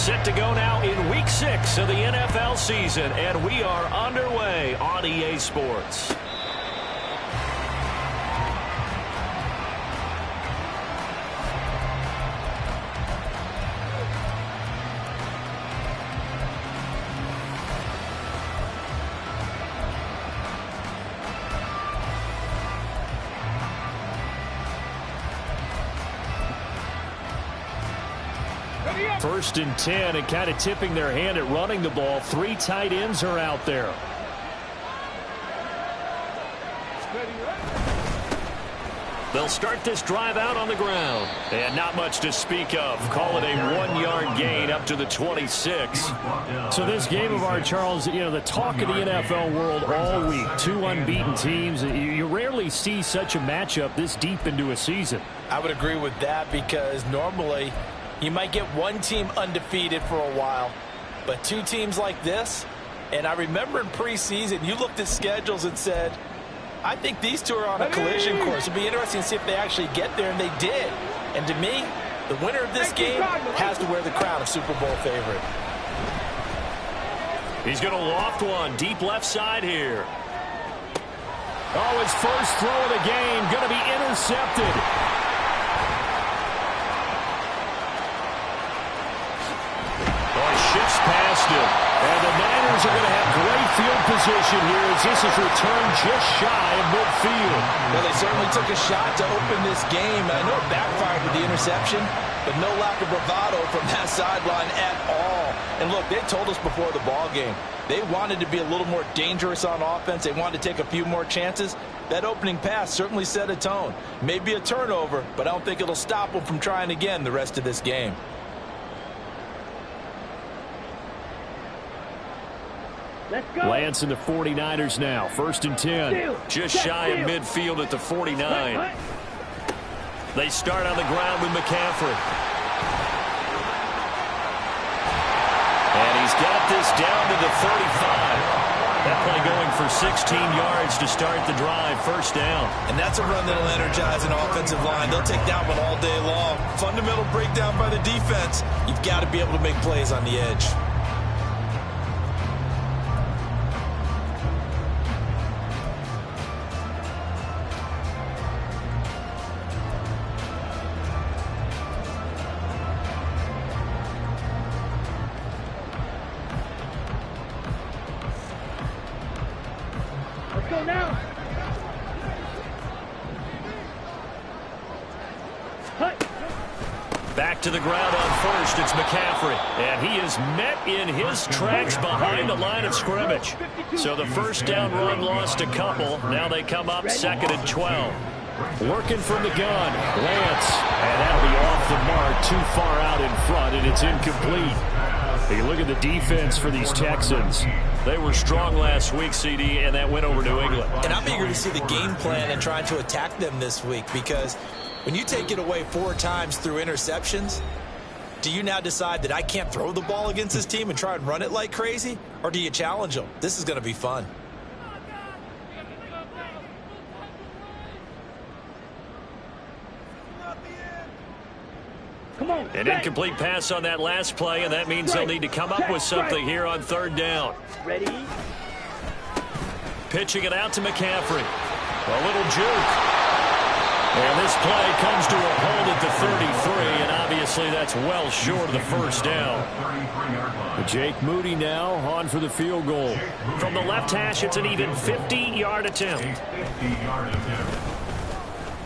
Set to go now in Week 6 of the NFL season, and we are underway on EA Sports. First and 10, and kind of tipping their hand at running the ball. 3 tight ends are out there. They'll start this drive out on the ground. And not much to speak of. Call it a 1-yard gain up to the 26. So this game of ours, Charles, you know, the talk of the NFL world all week. 2 unbeaten teams. You rarely see such a matchup this deep into a season. I would agree with that because normally you might get one team undefeated for a while, but 2 teams like this, and I remember in preseason, you looked at schedules and said, I think these 2 are on a collision course. It'll be interesting to see if they actually get there, and they did. And to me, the winner of this game has to wear the crown of Super Bowl favorite. He's going to loft one deep left side here. Oh, his first throw of the game going to be intercepted. Shifts past him. And the Niners are going to have great field position here as this is returned just shy of midfield. Well, they certainly took a shot to open this game. I know it backfired with the interception, but no lack of bravado from that sideline at all. And look, they told us before the ball game, they wanted to be a little more dangerous on offense. They wanted to take a few more chances. That opening pass certainly set a tone. Maybe a turnover, but I don't think it'll stop them from trying again the rest of this game. Lance and the 49ers now. First and 10. Just shy of midfield at the 49. They start on the ground with McCaffrey. And he's got this down to the 35. That play going for 16 yards to start the drive. First down. And that's a run that'll energize an offensive line. They'll take that one all day long. Fundamental breakdown by the defense. You've got to be able to make plays on the edge. Back to the ground on first. It's McCaffrey. And he is met in his tracks behind the line of scrimmage. So the first down run lost a couple. Now they come up 2nd and 12. Working from the gun. Lance. And that'll be off the mark. Too far out in front, and it's incomplete. Hey, look at the defense for these Texans. They were strong last week, CD, and that went over New England. And I'm eager to see the game plan and trying to attack them this week because when you take it away 4 times through interceptions, do you now decide that I can't throw the ball against this team and try and run it like crazy? Or do you challenge them? This is going to be fun. An incomplete pass on that last play, and that means they'll need to come up with something here on 3rd down. Ready? Pitching it out to McCaffrey. A little juke. And this play comes to a hold at the 33, and obviously that's well short of the first down. Jake Moody now on for the field goal. From the left hash, it's an even 50-yard attempt.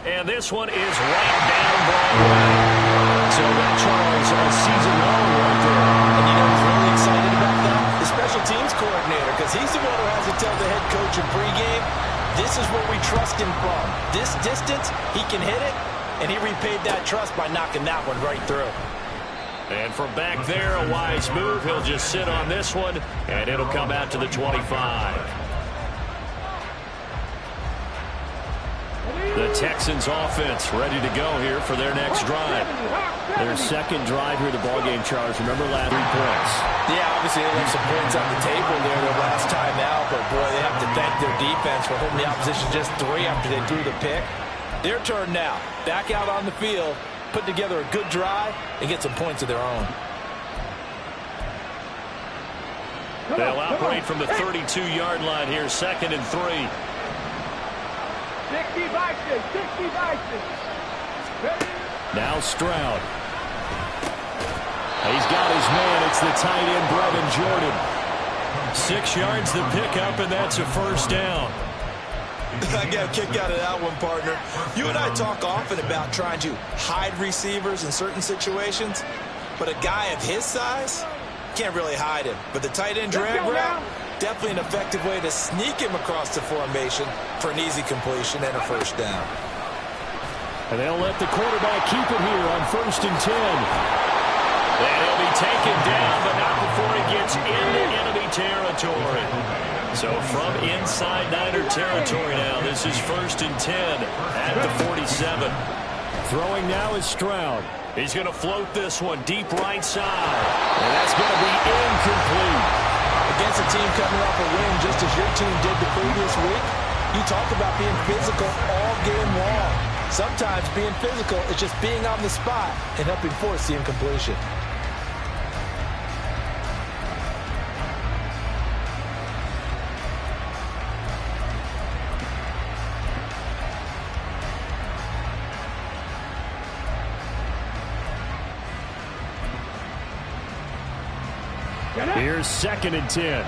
And this one is right down Broadway. So that, Charles, a season long right there. And you know who's really excited about that? The special teams coordinator, because he's the one who has to tell the head coach in pregame, this is what we trust him from. This distance, he can hit it, and he repaid that trust by knocking that one right through. And from back there, a wise move. He'll just sit on this one, and it'll come out to the 25. The Texans offense ready to go here for their next drive. Their second drive here of the ballgame, Charles. Remember last 3 points. Yeah, obviously they left some points on the table there their last time out, but boy, they have to thank their defense for holding the opposition just 3 after they threw the pick. Their turn now. Back out on the field, put together a good drive, and get some points of their own. They'll operate from the 32-yard line here, 2nd and 3. 60 boxes, 60 boxes. Now Stroud. He's got his man. It's the tight end, Brevin Jordan. 6 yards the pickup, and that's a first down. I got a kick out of that one, partner. You and I talk often about trying to hide receivers in certain situations, but a guy of his size can't really hide him. But the tight end drag route, definitely an effective way to sneak him across the formation for an easy completion and a first down. And they'll let the quarterback keep it here on 1st and 10. And he'll be taken down, but not before he gets into enemy territory. So from inside Niner territory now, this is 1st and 10 at the 47. Throwing now is Stroud. He's going to float this one deep right side. And that's going to be incomplete. Against a team coming off a win just as your team did the previous week, you talk about being physical all game long. Sometimes being physical is just being on the spot and helping force the incompletion. Here's 2nd and 10.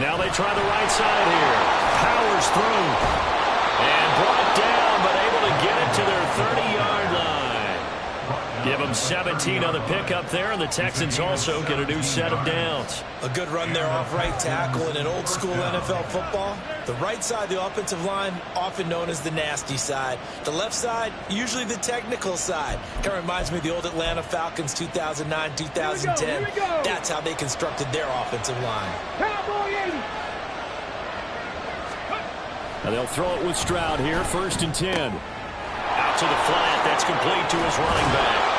Now they try the right side here. Powers through. And brought down, but able to get it to their 30-yard line. Give them 17 on the pickup there, and the Texans also get a new set of downs. A good run there off right tackle in an old-school NFL football. The right side of the offensive line, often known as the nasty side. The left side, usually the technical side. Kind of reminds me of the old Atlanta Falcons 2009, 2010. That's how they constructed their offensive line. Now they'll throw it with Stroud here, 1st and 10. Out to the flat. That's complete to his running back.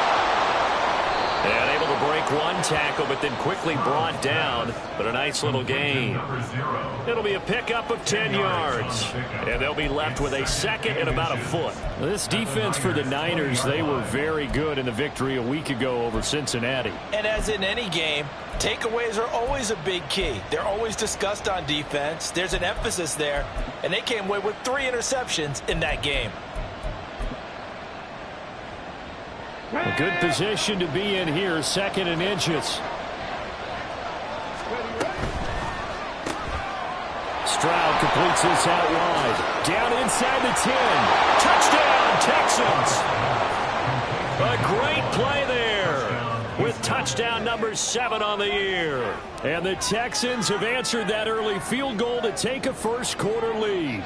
And able to break one tackle, but then quickly brought down. But a nice little gain. It'll be a pickup of 10 yards. And they'll be left with a 2nd and about a foot. This defense for the Niners, they were very good in the victory a week ago over Cincinnati. And as in any game, takeaways are always a big key. They're always discussed on defense. There's an emphasis there. And they came away with 3 interceptions in that game. A good position to be in here, 2nd and inches. Stroud completes this out wide. Down inside the 10. Touchdown, Texans. A great play there with touchdown number 7 on the year. And the Texans have answered that early field goal to take a first-quarter lead.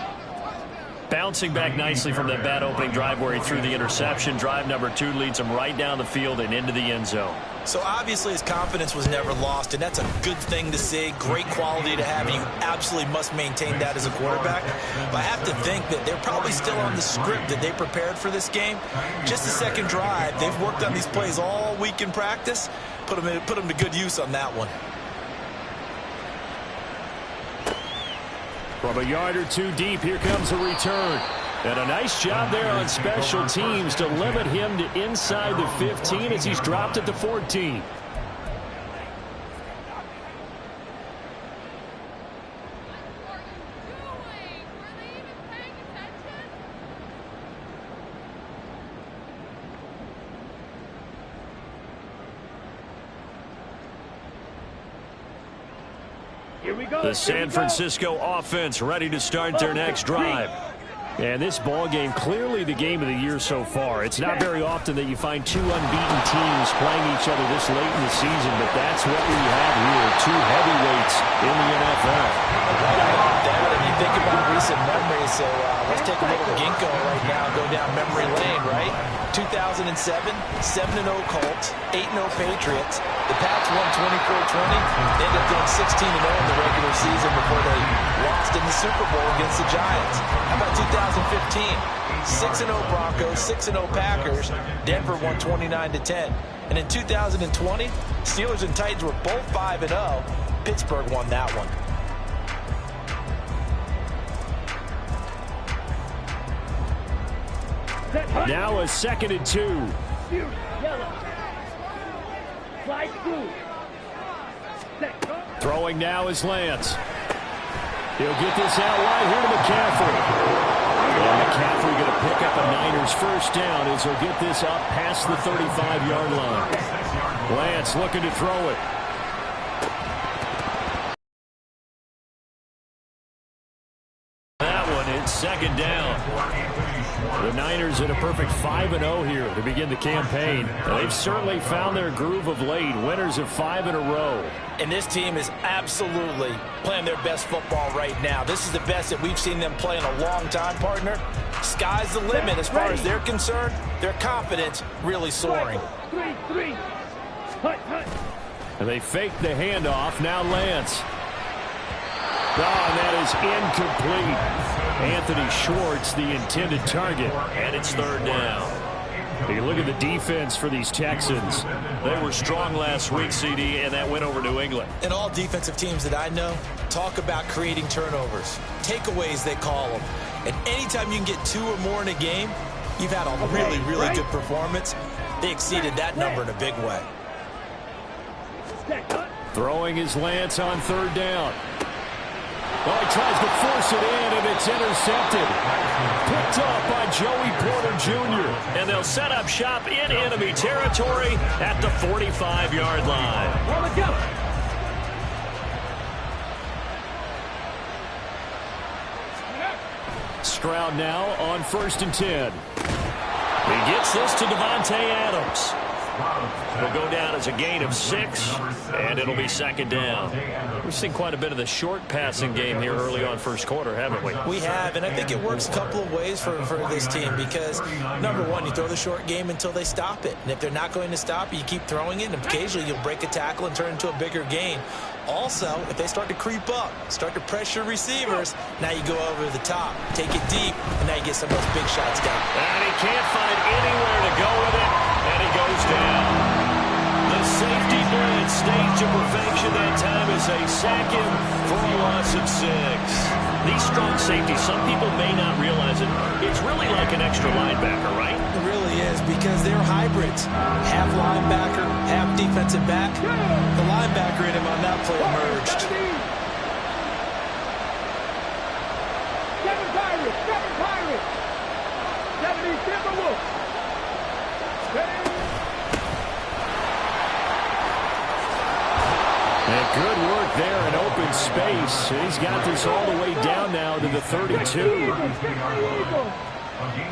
Bouncing back nicely from that bad opening drive where he threw the interception. Drive number 2 leads him right down the field and into the end zone. So obviously his confidence was never lost, and that's a good thing to see. Great quality to have, and you absolutely must maintain that as a quarterback. But I have to think that they're probably still on the script that they prepared for this game. Just the second drive. They've worked on these plays all week in practice. Put them to good use on that one. From a yard or 2 deep, here comes a return. And a nice job there on special teams to limit him to inside the 15 as he's dropped at the 14. The San Francisco offense ready to start their next drive. And this ball game, clearly the game of the year so far. It's not very often that you find 2 unbeaten teams playing each other this late in the season, but that's what we have here, 2 heavyweights in the NFL. You think about recent memories, so let's take a little ginkgo right now, go down memory lane, right? 2007, 7-0 Colts, 8-0 Patriots. The Pats won 24-20. They ended up going 16-0 in the regular season before they lost in the Super Bowl against the Giants. How about 2015? 6-0 Broncos, 6-0 Packers. Denver won 29-10. And in 2020, Steelers and Titans were both 5-0. Pittsburgh won that one. Now a 2nd and 2. Yellow. Slide through. Throwing now is Lance. He'll get this out wide here to McCaffrey. And McCaffrey going to pick up a Niners first down as he'll get this up past the 35-yard line. Lance looking to throw it. That one is 2nd down. The Niners in a perfect 5-0 here to begin the campaign. They've certainly found their groove of late. Winners of 5 in a row. And this team is absolutely playing their best football right now. This is the best that we've seen them play in a long time, partner. Sky's the limit as far as they're concerned. Their confidence really soaring. 3-3. And they fake the handoff. Now Lance. Oh, and that is incomplete. Anthony Schwartz, the intended target. And it's 3rd down. Hey, look at the defense for these Texans. They were strong last week, CD, and that went over New England. And all defensive teams that I know talk about creating turnovers. Takeaways, they call them. And anytime you can get 2 or more in a game, you've had a really, really good performance. They exceeded that number in a big way. Throwing is Lance on 3rd down. Oh, he tries to force it in, and it's intercepted. Picked up by Joey Porter Jr. And they'll set up shop in enemy territory at the 45-yard line. Stroud now on 1st and 10. He gets this to Devontae Adams. Will go down as a gain of 6, and it'll be 2nd down. We've seen quite a bit of the short passing game here early on first quarter, haven't we? We have, and I think it works a couple of ways for this team because, number one, you throw the short game until they stop it. And if they're not going to stop it, you keep throwing it, and occasionally you'll break a tackle and turn it into a bigger gain. Also, if they start to creep up, start to pressure receivers, now you go over the top, take it deep, and now you get some of those big shots down. And he can't find anywhere to go with it, and he goes down. The safety blitz staged to perfection that time as they sack him for a loss of 6. These strong safeties, some people may not realize it. It's really like an extra linebacker, right? It really is because they're hybrids. Half linebacker, half defensive back. The linebacker in him on that play emerged. 7 Pirates. 70 Timberwolves. And good work there in open space. He's got this all the way down now to the 32. A gain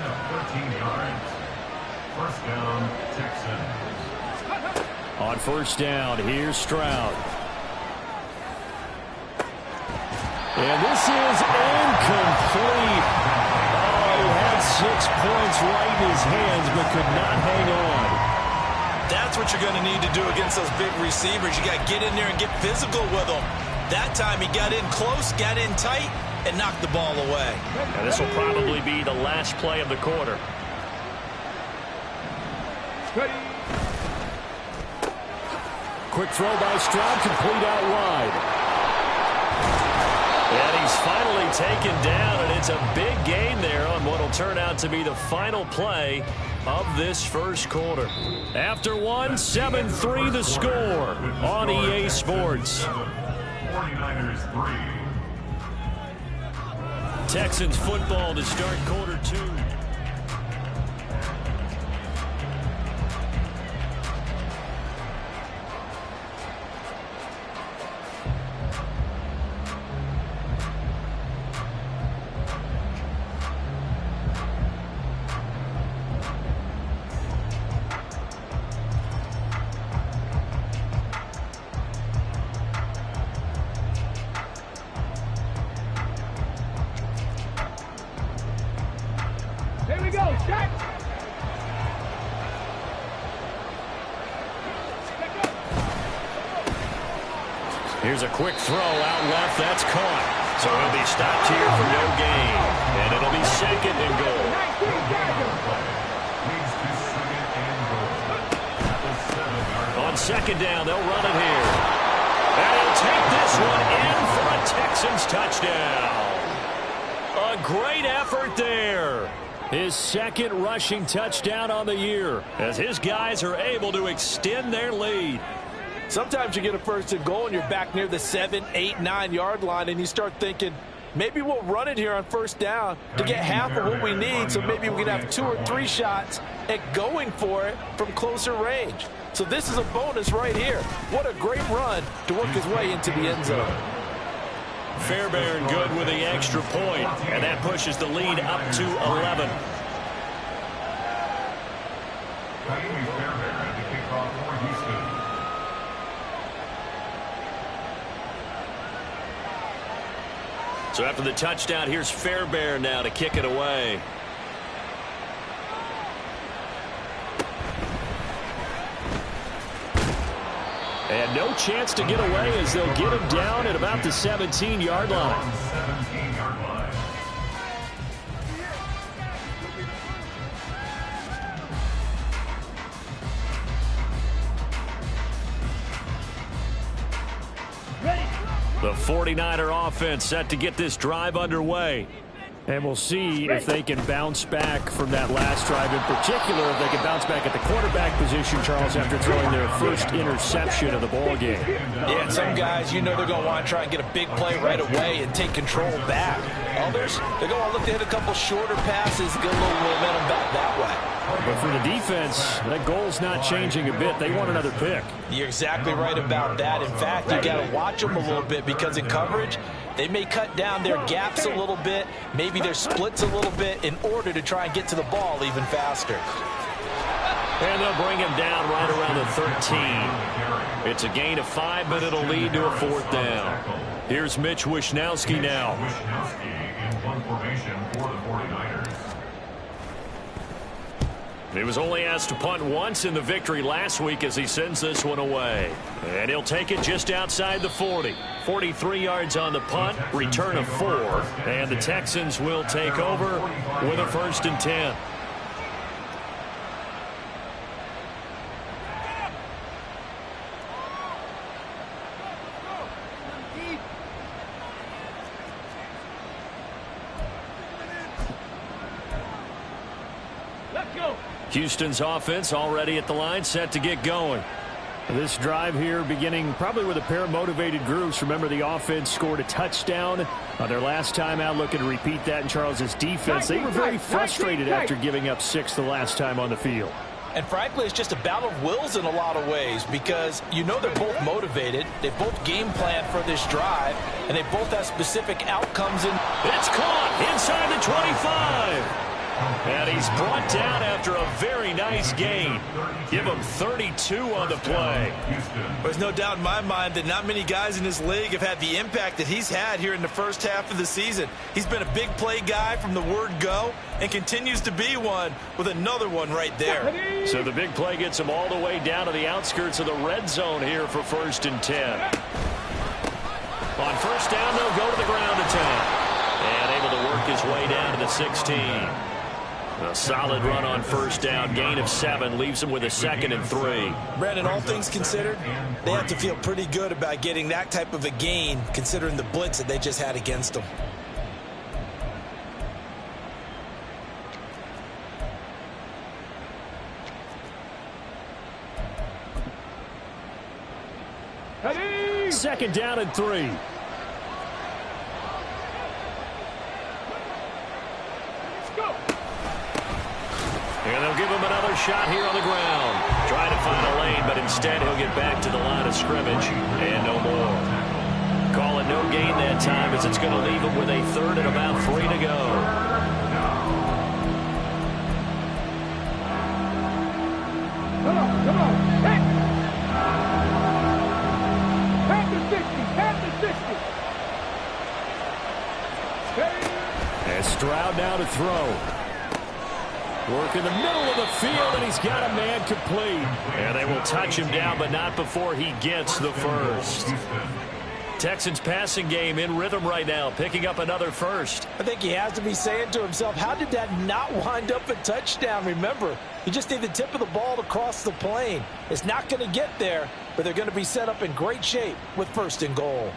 of 13 yards. First down, Texans. On 1st down, here's Stroud. And this is incomplete. Oh, he had 6 points right in his hands, but could not hang on. That's what you're going to need to do against those big receivers. You got to get in there and get physical with them. That time he got in close, got in tight, and knocked the ball away. And this will probably be the last play of the quarter. Quick throw by Stroud, complete out wide. And he's finally taken down, and it's a big gain there on what will turn out to be the final play of this first quarter. After one, 7-3 the score on EA Sports. 49ers 3. Texans football to start quarter 2. Here we go. Check. Here's a quick throw out left. That's caught. So he'll be stopped here for no gain. And it'll be 2nd and goal. 19 Dagger. Leads to 2nd and goal. At the 7-yard line. On 2nd down, they'll run it here. And he'll take this one in for a Texans touchdown. A great effort there. His second rushing touchdown on the year, as his guys are able to extend their lead. Sometimes you get a first and goal and you're back near the 7, 8, 9-yard line and you start thinking, maybe we'll run it here on first down to get half of what we need, so maybe we can have 2 or 3 shots at going for it from closer range. So this is a bonus right here. What a great run to work his way into the end zone. Fairbairn good with the extra point, and that pushes the lead up to 11. Ka'imi Fairbairn at the kickoff for Houston. So after the touchdown, here's Fairbairn now to kick it away. And no chance to get away as they'll get him down at about the 17-yard line. 17-yard line. The 49er offense set to get this drive underway. And we'll see if they can bounce back from that last drive, in particular if they can bounce back at the quarterback position, Charles, after throwing their first interception of the ball game. Yeah, and some guys, you know they're going to want to try and get a big play right away and take control back. Others, they're going to want to look to hit a couple shorter passes, get a little momentum back that way. But for the defense, that goal's not changing a bit. They want another pick. You're exactly right about that. In fact, you got to watch them a little bit because in coverage, they may cut down their gaps a little bit, maybe their splits a little bit in order to try and get to the ball even faster. And they'll bring him down right around the 13. It's a gain of 5, but it'll lead to a 4th down. Here's Mitch Wishnowsky now. Wishnowsky in one formation for the 49ers. He was only asked to punt once in the victory last week as he sends this one away. And he'll take it just outside the 40. 43 yards on the punt, return of 4. And the Texans will take over with a 1st and 10. Houston's offense already at the line, set to get going. This drive here beginning probably with a pair of motivated groups. Remember, the offense scored a touchdown on their last time out. Looking to repeat that in Charles's defense. They were very frustrated after giving up 6 the last time on the field. And frankly, it's just a battle of wills in a lot of ways because you know they're both motivated. They both game plan for this drive, and they both have specific outcomes. It's caught inside the 25. And he's brought down after a very nice gain. Give him 32 on the play. There's no doubt in my mind that not many guys in this league have had the impact that he's had here in the first half of the season. He's been a big play guy from the word go and continues to be one with another one right there. So the big play gets him all the way down to the outskirts of the red zone here for 1st and 10. On 1st down, they'll go to the ground attack. And able to work his way down to the 16. A solid run on 1st down, gain of 7, leaves him with a 2nd and 3. Brandon, all things considered, they have to feel pretty good about getting that type of a gain, considering the blitz that they just had against them. Second down and 3. And they'll give him another shot here on the ground. Trying to find a lane, but instead he'll get back to the line of scrimmage and no more. Call it no gain that time as it's going to leave him with a 3rd and about 3 to go. Come on. Hit. Past the 60. And Stroud now to throw. Work in the middle of the field, and he's got a man complete. And they will touch him down, but not before he gets the 1st. Texans passing game in rhythm right now, picking up another 1st. I think he has to be saying to himself, how did that not wind up a touchdown? Remember, you just need the tip of the ball to cross the plane. It's not going to get there, but they're going to be set up in great shape with 1st and goal.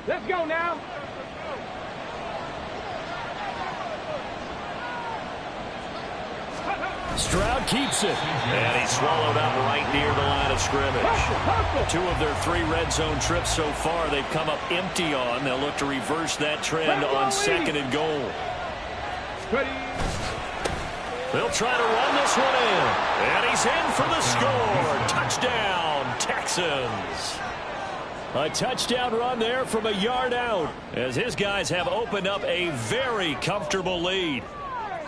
Let's go now. Stroud keeps it. And he's swallowed up right near the line of scrimmage. Two of their 3 red zone trips so far they've come up empty on. They'll look to reverse that trend on 2nd and goal. They'll try to run this one in. And he's in for the score. Touchdown, Texans. A touchdown run there from a yard out, as his guys have opened up a very comfortable lead.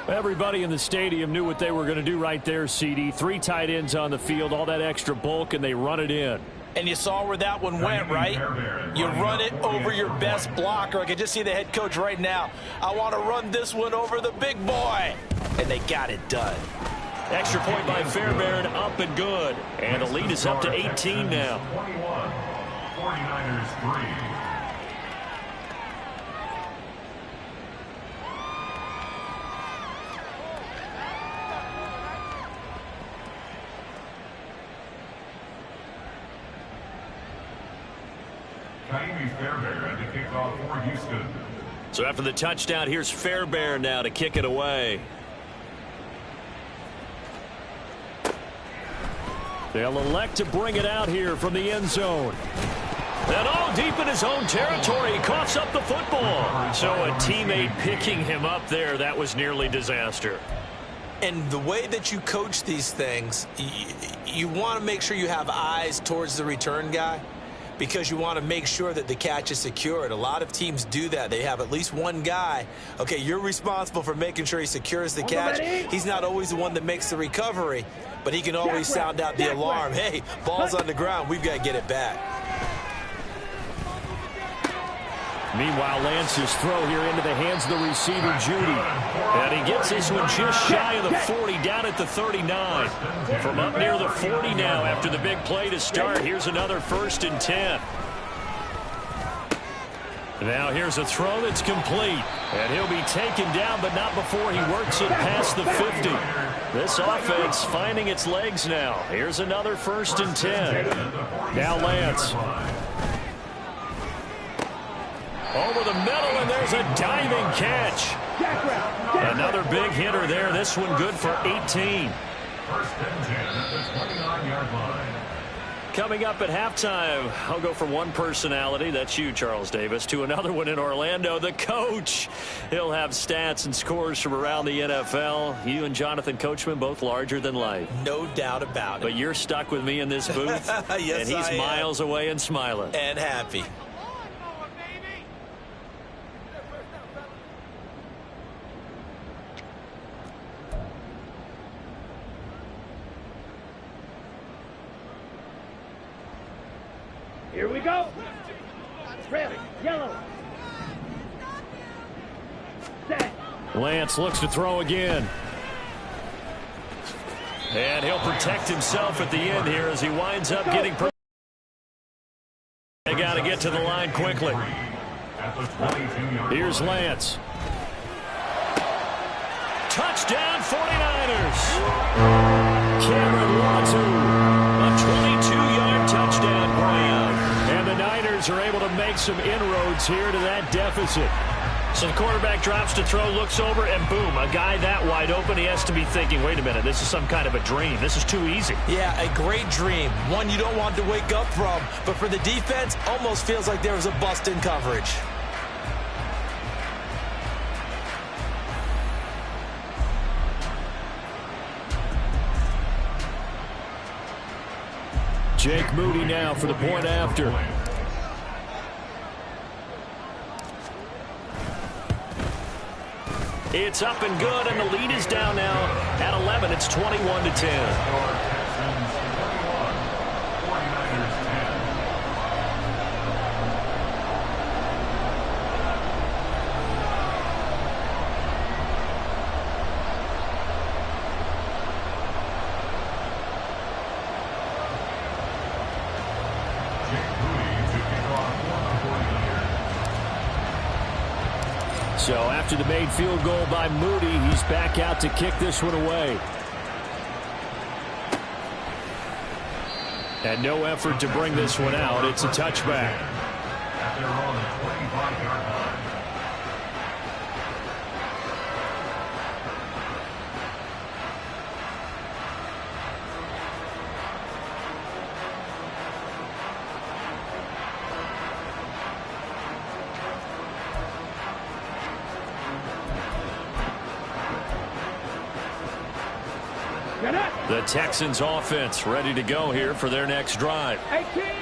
Everybody in the stadium knew what they were going to do right there, CD. 3 tight ends on the field, all that extra bulk, and they run it in. And you saw where that one went, right? You run it over your best blocker. I can just see the head coach right now. I want to run this one over the big boy. And they got it done. Extra point by Fairbairn, up and good. And the lead is up to 18 now. 21. 49ers 3. Fairbairn to kick off for Houston. So after the touchdown, here's Fairbairn now to kick it away. They'll elect to bring it out here from the end zone. And all deep in his own territory, he coughs up the football. So a teammate picking him up there, that was nearly disaster. And the way that you coach these things, you want to make sure you have eyes towards the return guy, because you want to make sure that the catch is secured. A lot of teams do that. They have at least one guy. Okay, you're responsible for making sure he secures the catch. He's not always the one that makes the recovery, but he can always sound out the alarm. Hey, ball's on the ground. We've got to get it back. Meanwhile, Lance's throw here into the hands of the receiver, Judy. And he gets this one just shy of the 40, down at the 39. From up near the 40 now after the big play to start. Here's another 1st and 10. Now here's a throw that's complete. And he'll be taken down, but not before he works it past the 50. This offense finding its legs now. Here's another 1st and 10. Now Lance. Over the middle, and there's a diving catch. Another big hitter there. This one good for 18. 1st and 10 at the 29-yard line. Coming up at halftime, I'll go from one personality, that's you, Charles Davis, to another one in Orlando, the coach. He'll have stats and scores from around the NFL. You and Jonathan Coachman, both larger than life. No doubt about it. But you're stuck with me in this booth, yes, and he's miles away and smiling. And happy. Here we go. Red, yellow. Set. Lance looks to throw again. And he'll protect himself at the end here as he winds up getting... They got to get to the line quickly. Here's Lance. Touchdown, 49ers. Cameron Latu. A 22-yard touchdown grab. And the Niners are able to make some inroads here to that deficit. So the quarterback drops to throw, looks over, and boom, a guy that wide open, he has to be thinking, wait a minute, this is some kind of a dream. This is too easy. Yeah, a great dream. One you don't want to wake up from. But for the defense, almost feels like there was a bust in coverage. Jake Moody now for the point after. It's up and good, and the lead is down now at 11. It's 21-10. So after the made field goal by Moody, he's back out to kick this one away. And no effort to bring this one out. It's a touchback. At their own 5-yard line. The Texans offense ready to go here for their next drive.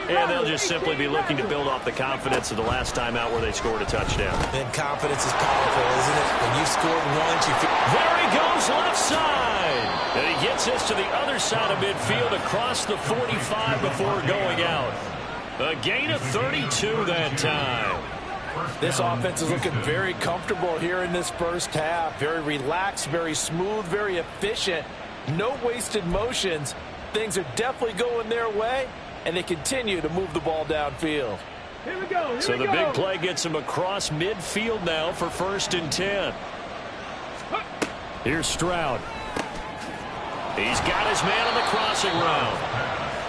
And they'll just simply be looking to build off the confidence of the last time out where they scored a touchdown. And confidence is powerful, isn't it? When you scored once, you feel... There he goes left side. And he gets us to the other side of midfield across the 45 before going out. A gain of 32 that time. This offense is looking very comfortable here in this first half. Very relaxed, very smooth, very efficient. No wasted motions. Things are definitely going their way, and they continue to move the ball downfield. Here we go. So the big play gets him across midfield now for 1st and 10. Here's Stroud. He's got his man on the crossing route.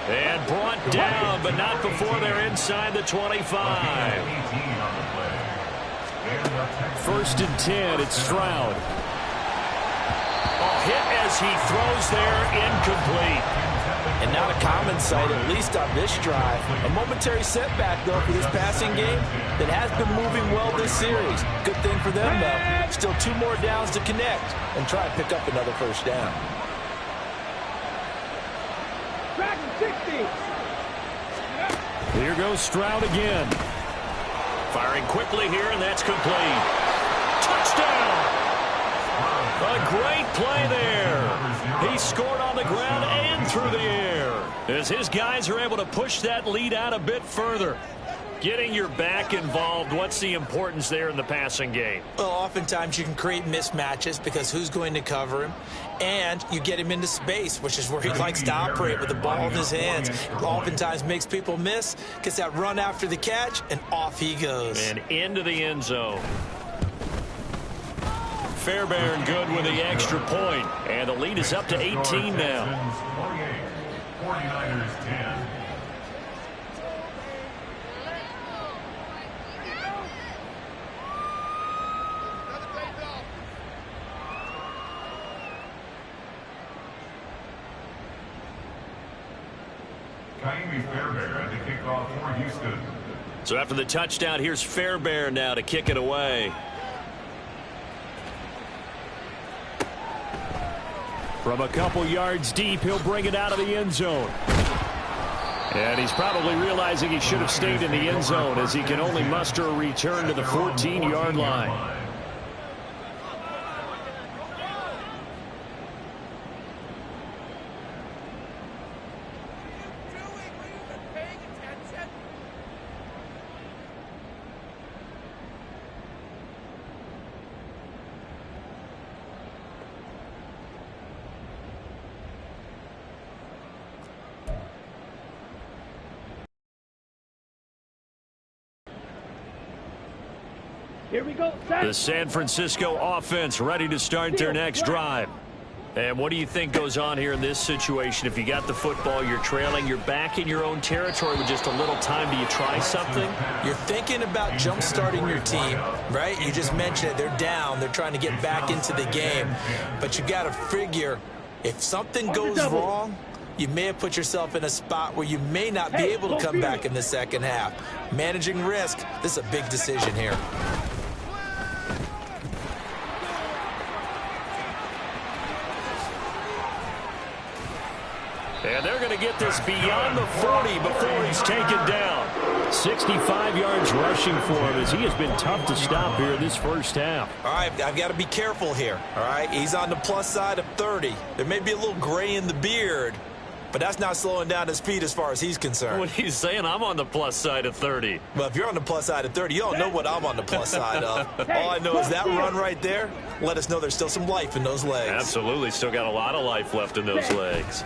And brought down, but not before they're inside the 25. 1st and 10, it's Stroud. Hit as he throws there, incomplete. And not a common sight, at least on this drive. A momentary setback, though, for this passing game that has been moving well this series. Good thing for them, though. Still 2 more downs to connect and try and pick up another first down. Track 60. Here goes Stroud again. Firing quickly here, and that's complete. Touchdown! A great play there. He scored on the ground and through the air as his guys are able to push that lead out a bit further. Getting your back involved, what's the importance there in the passing game? Well, oftentimes you can create mismatches because who's going to cover him? And you get him into space, which is where he likes to operate with the ball in his hands. Oftentimes makes people miss, gets that run after the catch, and off he goes. And into the end zone. Fairbairn good with the extra point. And the lead is up to 18 now. 49ers 10. Ka'imi Fairbairn at the kickoff for Houston. So after the touchdown, here's Fairbairn now to kick it away. From a couple yards deep, he'll bring it out of the end zone. And he's probably realizing he should have stayed in the end zone as he can only muster a return to the 14-yard line. Here we go. The San Francisco offense ready to start their next drive. And what do you think goes on here in this situation? If you got the football, you're trailing, you're back in your own territory with just a little time. Do you try something? You're thinking about jump-starting your team, right? You just mentioned it. They're down. They're trying to get back into the game. But you got to figure if something goes wrong, you may have put yourself in a spot where you may not be able to come back in the second half. Managing risk, this is a big decision here. And they're going to get this beyond the 40 before he's taken down. 65 yards rushing for him as he has been tough to stop here in this first half. All right, I've got to be careful here. All right, he's on the plus side of 30. There may be a little gray in the beard, but that's not slowing down his feet as far as he's concerned. What he's saying, I'm on the plus side of 30. Well, if you're on the plus side of 30, you don't know what I'm on the plus side of. All I know is that run right there, let us know there's still some life in those legs. Absolutely, still got a lot of life left in those legs.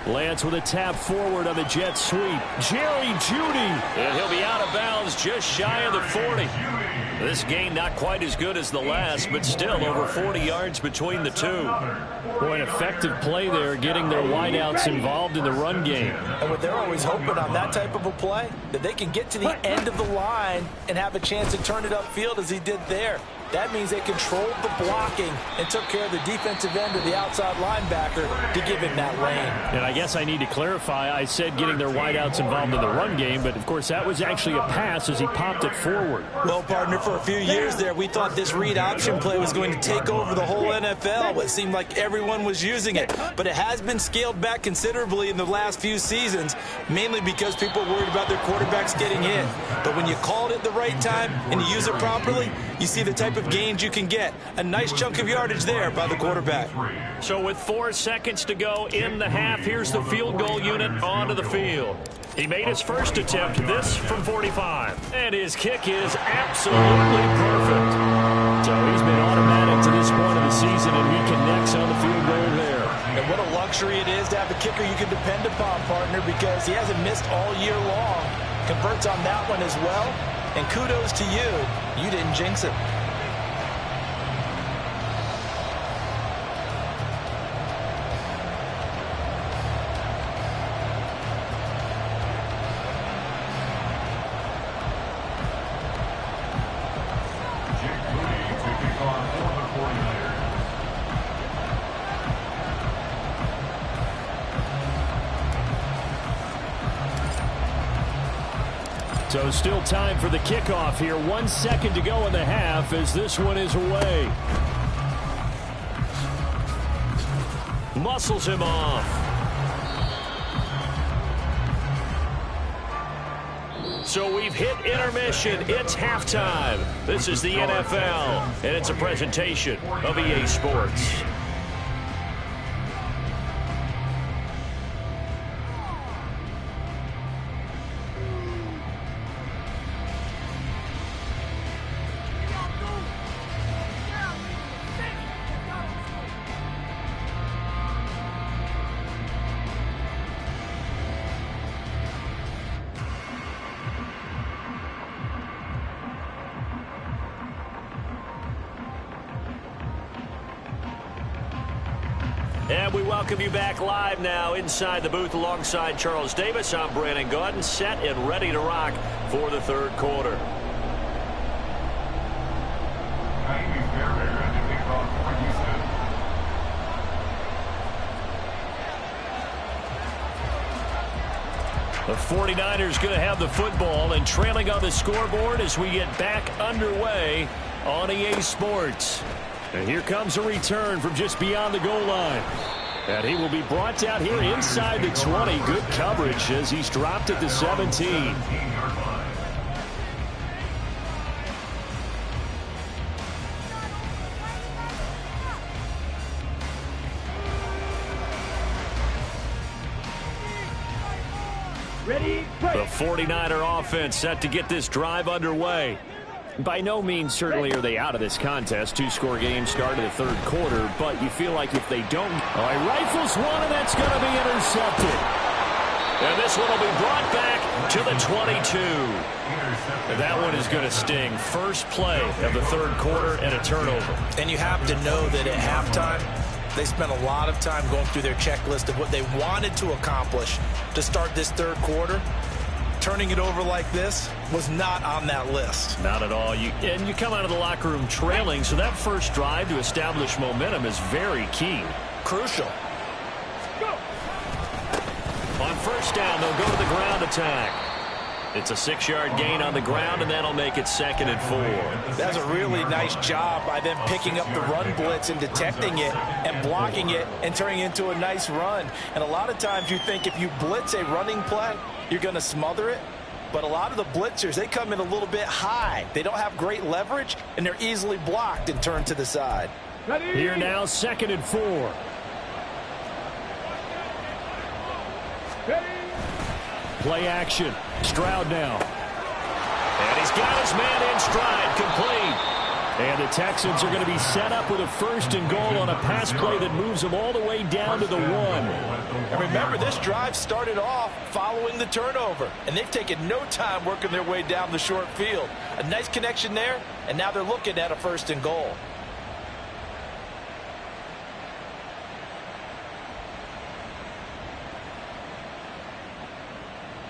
Lance with a tap forward on the jet sweep. Jerry Jeudy. And he'll be out of bounds just shy of the 40. This gain not quite as good as the last, but still over 40 yards between the two. Boy, an effective play there, getting their wideouts involved in the run game. And what they're always hoping on that type of a play, that they can get to the end of the line and have a chance to turn it upfield as he did there. That means they controlled the blocking and took care of the defensive end or the outside linebacker to give him that lane. And I guess I need to clarify, I said getting their wideouts involved in the run game, but of course that was actually a pass as he popped it forward. Well, partner, for a few years there, we thought this read option play was going to take over the whole NFL. It seemed like everyone was using it, but it has been scaled back considerably in the last few seasons, mainly because people are worried about their quarterbacks getting hit. But when you call it at the right time and you use it properly, you see the type of gains you can get. A nice chunk of yardage there by the quarterback. So with 4 seconds to go in the half, here's the field goal unit onto the field. He made his first attempt, this from 45. And his kick is absolutely perfect. So he's been automatic to this point of the season, and he connects on the field goal there. And what a luxury it is to have a kicker you can depend upon, partner, because he hasn't missed all year long. Converts on that one as well. And kudos to you. You didn't jinx it. So still time for the kickoff here. 1 second to go in the half as this one is away. Muscles him off. So we've hit intermission. It's halftime. This is the NFL, and it's a presentation of EA Sports. And we welcome you back live now inside the booth alongside Charles Davis. I'm Brandon Gaudin, set and ready to rock for the third quarter. The 49ers going to have the football and trailing on the scoreboard as we get back underway on EA Sports. And here comes a return from just beyond the goal line. And he will be brought down here inside the 20. Good coverage as he's dropped at the 17. Ready, The play. 49er offense set to get this drive underway. By no means certainly are they out of this contest. Two-score game start of the third quarter, but you feel like if they don't... Oh, he rifles one, and that's going to be intercepted. And this one will be brought back to the 22. And that one is going to sting. First play of the third quarter and a turnover. And you have to know that at halftime, they spent a lot of time going through their checklist of what they wanted to accomplish to start this third quarter. Turning it over like this was not on that list. Not at all. And you come out of the locker room trailing, so that first drive to establish momentum is very key. Crucial. On first down, they'll go to the ground attack. It's a 6-yard gain on the ground, and that'll make it 2nd and 4. That's a really nice job by them picking up the run blitz and detecting it and blocking it and turning it into a nice run. And a lot of times you think if you blitz a running play, you're going to smother it. But a lot of the blitzers, they come in a little bit high. They don't have great leverage, and they're easily blocked and turned to the side. Ready. Here now, 2nd and 4. Ready. Play action. Stroud now. And he's got his man in stride, complete. And the Texans are going to be set up with a 1st and goal on a pass play that moves them all the way down to the 1. And remember, this drive started off following the turnover, and they've taken no time working their way down the short field. A nice connection there, and now they're looking at a 1st and goal.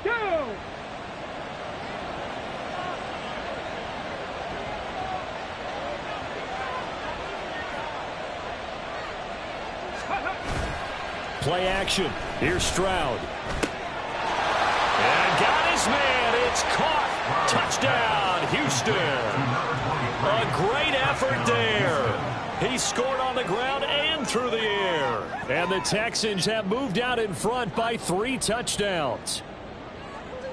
Go! Play action. Here's Stroud. And got his man. It's caught. Touchdown, Houston. A great effort there. He scored on the ground and through the air. And the Texans have moved out in front by 3 touchdowns.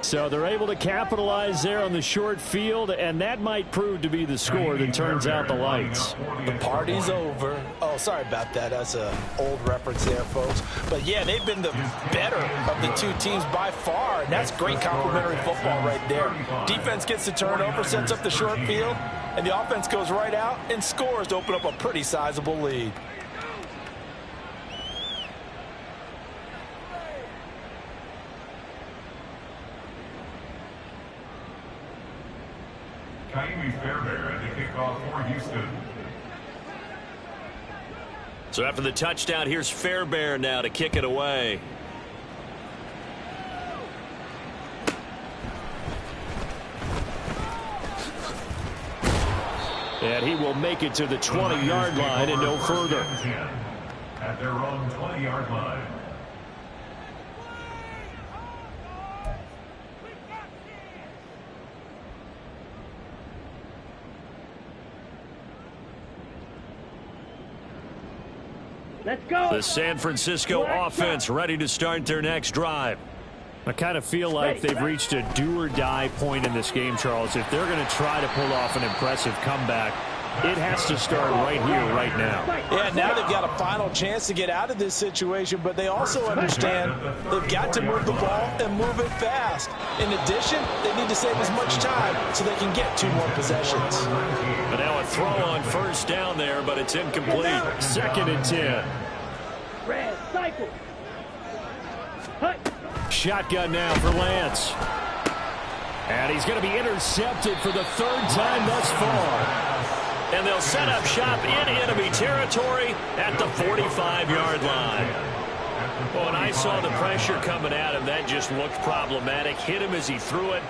So they're able to capitalize there on the short field, and that might prove to be the score that turns out the lights. The party's over. Oh, sorry about that. That's an old reference there, folks. But, yeah, they've been the better of the two teams by far, and that's great complimentary football right there. Defense gets the turnover, sets up the short field, and the offense goes right out and scores to open up a pretty sizable lead. Ka'imi Fairbairn to kick off for Houston. So after the touchdown, here's Fairbairn now to kick it away. And he will make it to the 20-yard line and no further. At their own 20-yard line. Let's go. The San Francisco offense ready to start their next drive. I kind of feel like they've reached a do-or-die point in this game, Charles. If they're going to try to pull off an impressive comeback, it has to start right here, right now. Yeah, now they've got a final chance to get out of this situation, but they also understand they've got to move the ball and move it fast. In addition, they need to save as much time so they can get 2 more possessions. But now a throw on 1st down there, but it's incomplete. 2nd and 10. Red, cycle. Hut. Shotgun now for Lance. And he's going to be intercepted for the 3rd time thus far. And they'll set up shop in enemy territory at the 45-yard line. Well, when I saw the pressure coming at him, that just looked problematic. Hit him as he threw it,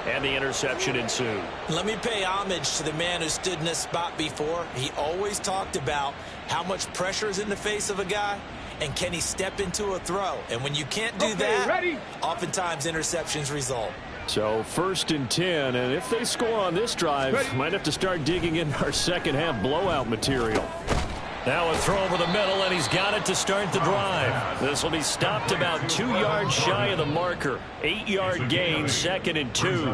and the interception ensued. Let me pay homage to the man who stood in this spot before. He always talked about how much pressure is in the face of a guy, and can he step into a throw. And when you can't do that, oftentimes interceptions result. So 1st and 10, and if they score on this drive, might have to start digging in our second-half blowout material. Now a throw over the middle, and he's got it to start the drive. This will be stopped about 2 yards shy of the marker. 8-yard gain, 2nd and 2.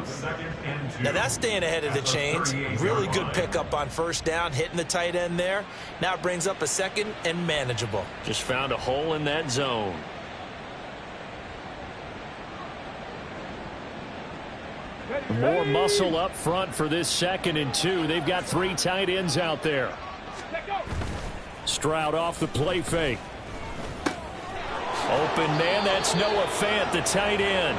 Now that's staying ahead of the chains. Really good pickup on 1st down, hitting the tight end there. Now it brings up a 2nd and manageable. Just found a hole in that zone. More muscle up front for this 2nd and 2. They've got 3 tight ends out there. Stroud off the play fake. Open man, that's Noah Fant, the tight end.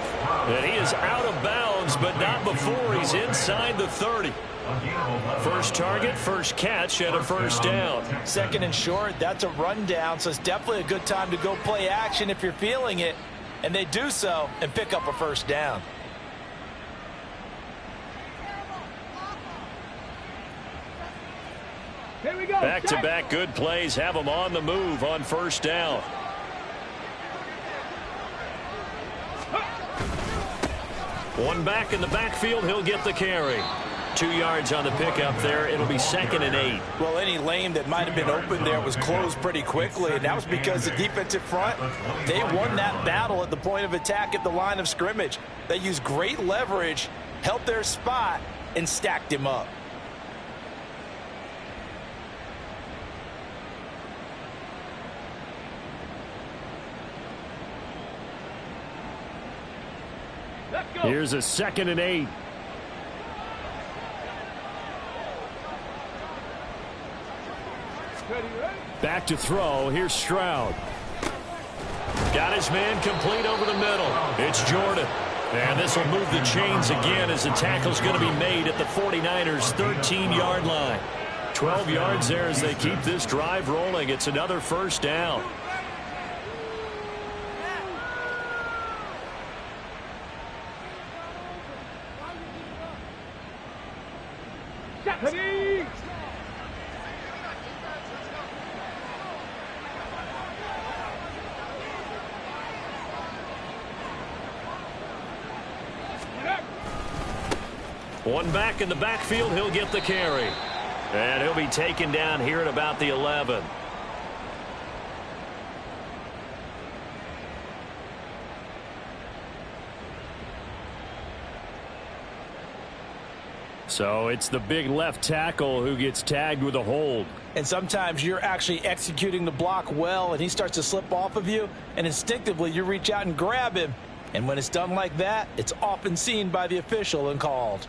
And he is out of bounds, but not before he's inside the 30. First target, first catch, and a 1st down. 2nd and short, that's a rundown, so it's definitely a good time to go play action if you're feeling it. And they do so and pick up a 1st down. Here we go. Back-to-back good plays have them on the move on 1st down. One back in the backfield, he'll get the carry. 2 yards on the pickup there. It'll be 2nd and 8. Well, any lane that might have been open there was closed pretty quickly, and that was because the defensive front, they won that battle at the point of attack at the line of scrimmage. They used great leverage, held their spot, and stacked him up. Here's a 2nd and 8. Back to throw. Here's Stroud. Got his man complete over the middle. It's Jordan. And this will move the chains again as the tackle's going to be made at the 49ers' 13-yard line. 12 yards there as they keep this drive rolling. It's another first down. One back in the backfield, he'll get the carry. And he'll be taken down here at about the 11. So it's the big left tackle who gets tagged with a hold. And sometimes you're actually executing the block well, and he starts to slip off of you, and instinctively you reach out and grab him. And when it's done like that, it's often seen by the official and called.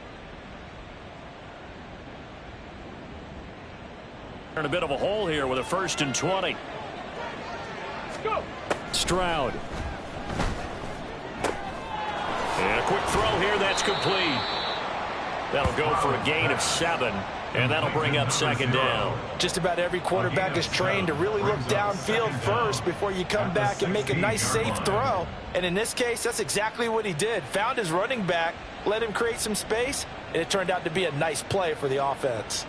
In a bit of a hole here with a 1st and 20. Go. Stroud. And a quick throw here, that's complete. That'll go for a gain of 7, and that'll bring up 2nd down. Just about every quarterback is trained to really look downfield first before you come back and make a nice, safe throw. And in this case, that's exactly what he did. Found his running back, let him create some space, and it turned out to be a nice play for the offense.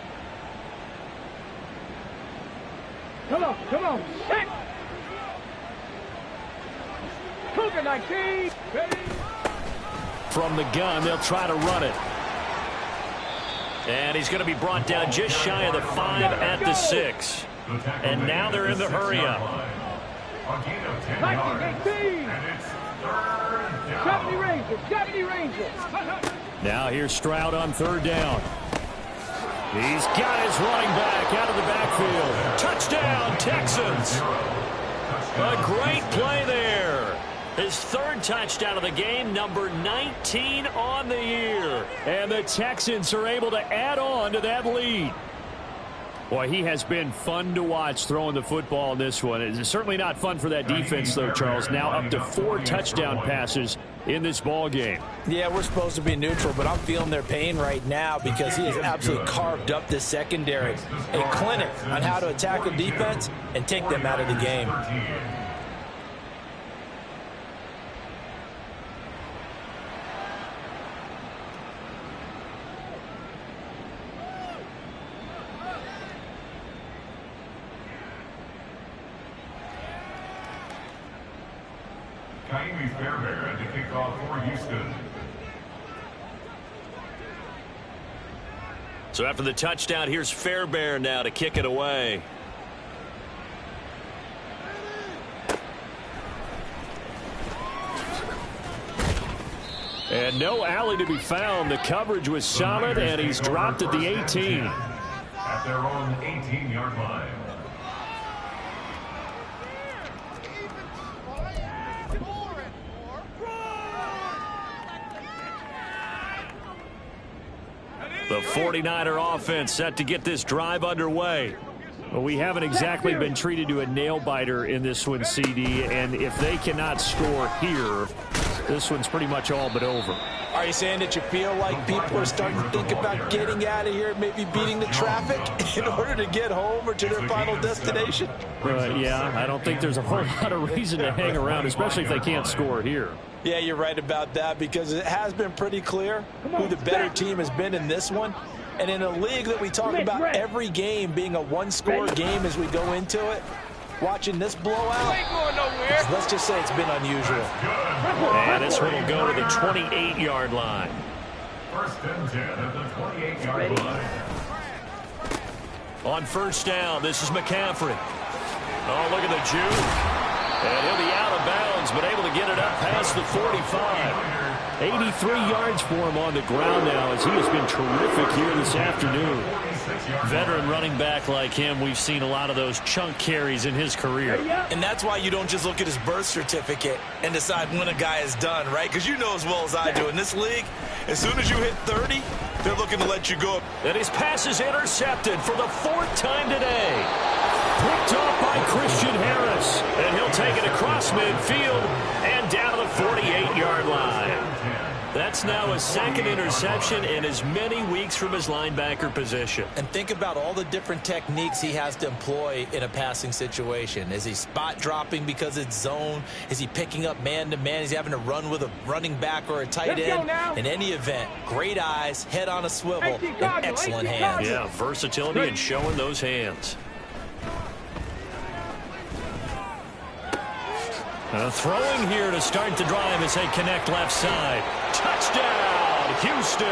Come on, set. Cougar 19, ready. From the gun, they'll try to run it. And he's going to be brought down just shy of the 5 at the 6. And now they're in the hurry-up. Vikings 18. 70 Rangers. Now here's Stroud on 3rd down. He's got his running back out of the backfield. Touchdown, Texans. A great play there. His 3rd touchdown of the game, number 19 on the year. And the Texans are able to add on to that lead. Boy, he has been fun to watch throwing the football in this one. It's certainly not fun for that defense, though, Charles. Now up to 4 touchdown passes in this ball game. Yeah, we're supposed to be neutral, but I'm feeling their pain right now because he has absolutely carved up this secondary. A clinic on how to attack a defense and take them out of the game. Kaimi Fairbairn to kick off for Houston. So after the touchdown, here's Fairbairn now to kick it away. And no alley to be found. The coverage was solid, and he's dropped at the 18. At their own 18-yard line. The 49er offense set to get this drive underway. Well, we haven't exactly been treated to a nail-biter in this one, CD, and if they cannot score here, this one's pretty much all but over. Are you saying that you feel like people are starting to think about getting out of here, maybe beating the traffic in order to get home or to their final destination? Yeah, I don't think there's a whole lot of reason to hang around, especially if they can't score here. Yeah, you're right about that because it has been pretty clear who the better team has been in this one. And in a league that we talk about every game being a one-score game as we go into it, watching this blowout, let's just say it's been unusual. And this one will go to the 28-yard line. 1st and 10 at the 28-yard line. On 1st down, this is McCaffrey. Oh, look at the juke. And he'll be out of bounds, but able to get it up past the 45. 83 yards for him on the ground now as he has been terrific here this afternoon. Veteran running back like him, we've seen a lot of those chunk carries in his career. And that's why you don't just look at his birth certificate and decide when a guy is done, right? Because you know as well as I do, in this league, as soon as you hit 30, they're looking to let you go. And his pass is intercepted for the 4th time today. Picked off by Christian Harris. And he'll take it across midfield and down to the 48-yard line. That's now his second interception in as many weeks from his linebacker position. And think about all the different techniques he has to employ in a passing situation. Is he spot dropping because it's zone? Is he picking up man-to-man? Is he having to run with a running back or a tight end? In any event, great eyes, head on a swivel, and excellent hands. Yeah, versatility and showing those hands. Throwing here to start the drive as they connect left side. Touchdown, Houston.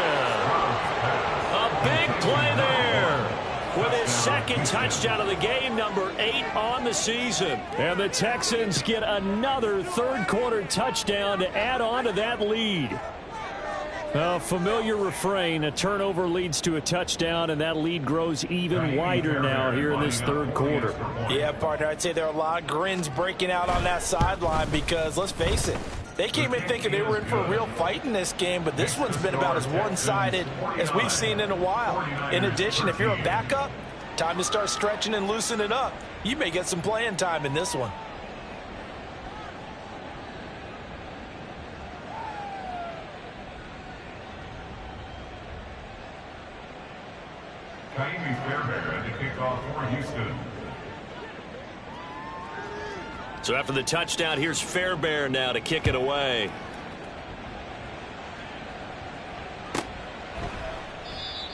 A big play there with his second touchdown of the game, number 8 on the season. And the Texans get another third-quarter touchdown to add on to that lead. A familiar refrain, a turnover leads to a touchdown, and that lead grows even wider now here in this third quarter. Yeah, partner, I'd say there are a lot of grins breaking out on that sideline because, let's face it, they came in thinking they were in for a real fight in this game, but this one's been about as one-sided as we've seen in a while. In addition, if you're a backup, time to start stretching and loosening up. You may get some playing time in this one. Ka'imi Fairbairn to kick off for Houston. So after the touchdown, here's Fairbairn now to kick it away.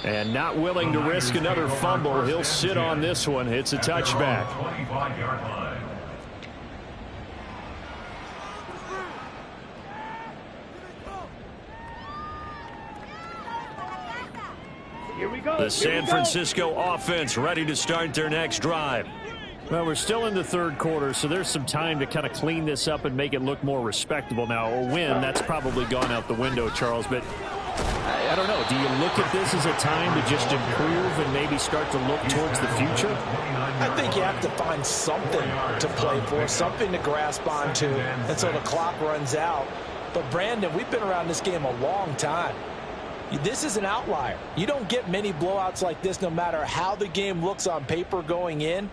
And not willing to risk another fumble, he'll sit on this one. It's a touchback. 25-yard line. Here we go. The San Francisco offense ready to start their next drive. Well, we're still in the third quarter, so there's some time to kind of clean this up and make it look more respectable now. A win, that's probably gone out the window, Charles, but I don't know. Do you look at this as a time to just improve and maybe start to look towards the future? I think you have to find something to play for, something to grasp onto until the clock runs out. But, Brandon, we've been around this game a long time. This is an outlier. You don't get many blowouts like this no matter how the game looks on paper going in.